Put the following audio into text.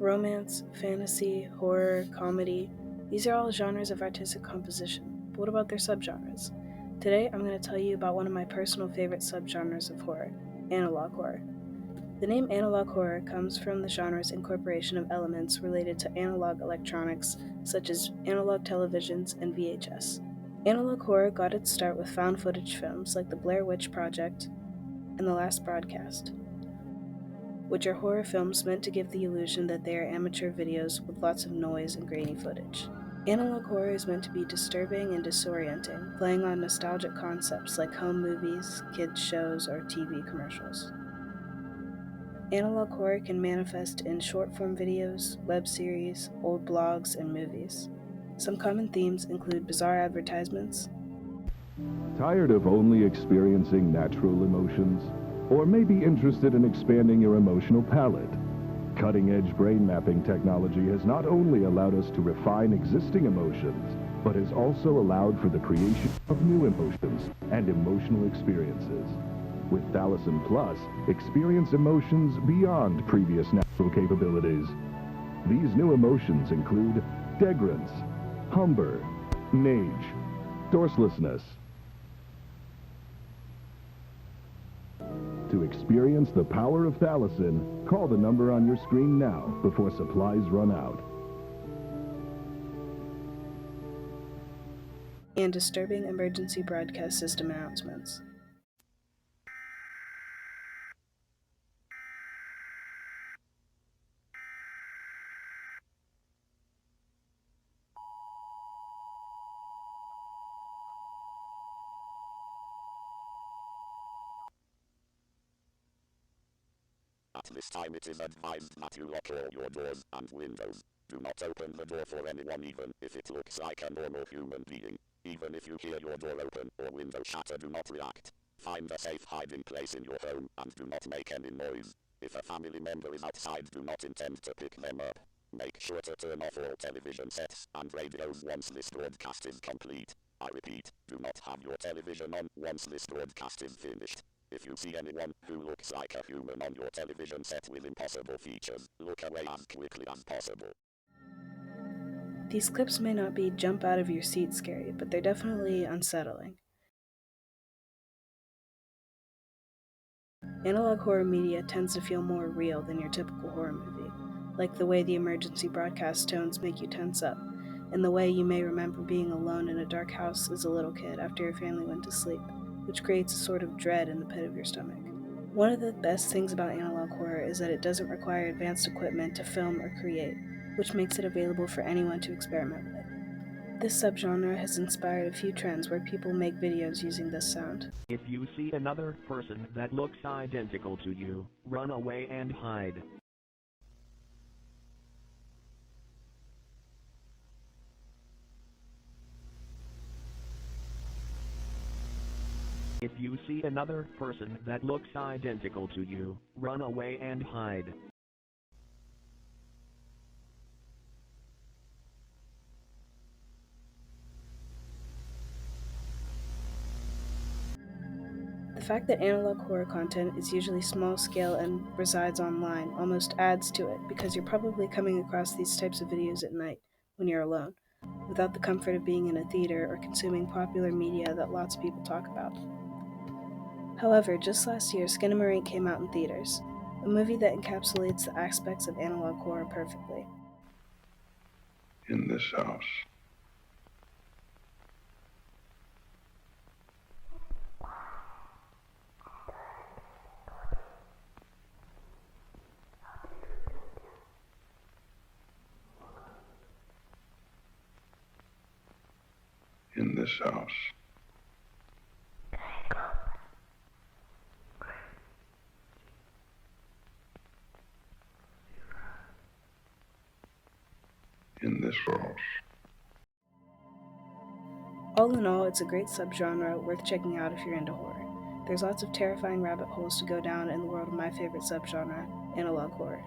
Romance, fantasy, horror, comedy, these are all genres of artistic composition, but what about their subgenres? Today I'm going to tell you about one of my personal favorite subgenres of horror, analog horror. The name analog horror comes from the genre's incorporation of elements related to analog electronics such as analog televisions and VHS. Analog horror got its start with found footage films like The Blair Witch Project and The Last Broadcast, which are horror films meant to give the illusion that they are amateur videos with lots of noise and grainy footage. Analog horror is meant to be disturbing and disorienting, playing on nostalgic concepts like home movies, kids' shows, or TV commercials. Analog horror can manifest in short-form videos, web series, old blogs, and movies. Some common themes include bizarre advertisements. Tired of only experiencing natural emotions? Or maybe interested in expanding your emotional palette? Cutting-edge brain mapping technology has not only allowed us to refine existing emotions, but has also allowed for the creation of new emotions and emotional experiences. With Thalassin Plus, experience emotions beyond previous natural capabilities. These new emotions include degrance, humber, nage, dorselessness. To experience the power of Thalassin, call the number on your screen now before supplies run out. And disturbing emergency broadcast system announcements. At this time it is advised that you lock all your doors and windows. Do not open the door for anyone even if it looks like a normal human being. Even if you hear your door open or window shatter, do not react. Find a safe hiding place in your home and do not make any noise. If a family member is outside, do not intend to pick them up. Make sure to turn off all television sets and radios once this broadcast is complete. I repeat, do not have your television on once this broadcast is finished. If you see anyone who looks like a human on your television set with impossible features, look away as quickly as possible. These clips may not be jump out of your seat scary, but they're definitely unsettling. Analog horror media tends to feel more real than your typical horror movie, like the way the emergency broadcast tones make you tense up, and the way you may remember being alone in a dark house as a little kid after your family went to sleep, which creates a sort of dread in the pit of your stomach. One of the best things about analog horror is that it doesn't require advanced equipment to film or create, which makes it available for anyone to experiment with. This subgenre has inspired a few trends where people make videos using this sound. If you see another person that looks identical to you, run away and hide. If you see another person that looks identical to you, run away and hide. The fact that analog horror content is usually small scale and resides online almost adds to it because you're probably coming across these types of videos at night when you're alone, without the comfort of being in a theater or consuming popular media that lots of people talk about. However, just last year, Skinamarink came out in theaters, a movie that encapsulates the aspects of analog horror perfectly. In this house. In this house. In this house. All in all, it's a great subgenre worth checking out if you're into horror. There's lots of terrifying rabbit holes to go down in the world of my favorite subgenre, analog horror.